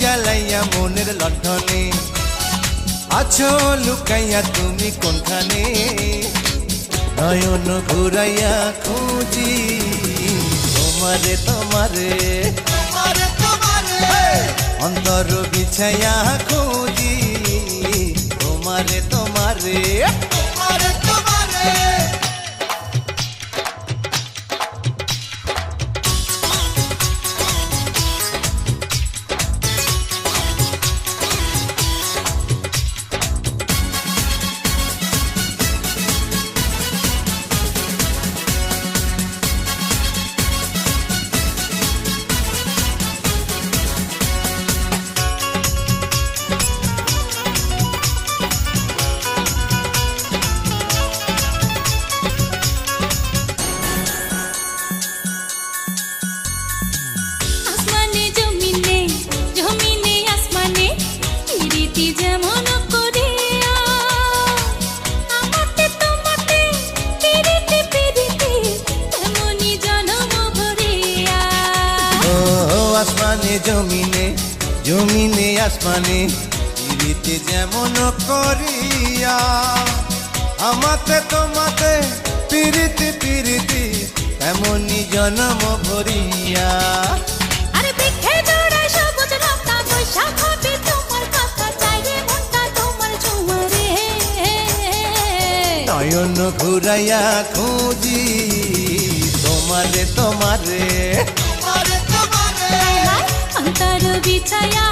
জ্বালাইয়া মনের লণ্ঠনে আছো লুকাইয়া তুমি কোনখানে নয়ন ঘুরাইয়া খুঁজি তোমারে তোমারে অন্তর বিছাইয়া খুঁজি তোমারে তোমারে আসমানে জমিনে জমিনে আসমানে পিরিতি যেমন করিয়া আমাতে তোমাতে পিরিতি পিরিতি তেমনি জন্ম ভরিয়া আরে দেখে জোড়ায় সবুজ লতা বৈশাখ হবে তোমার কথা চাইরে মনটা তোমার ঝুমারে নয়ন ঘুরাইয়া খুঁজি তোমারে তোমারে অন্তর বিছায়া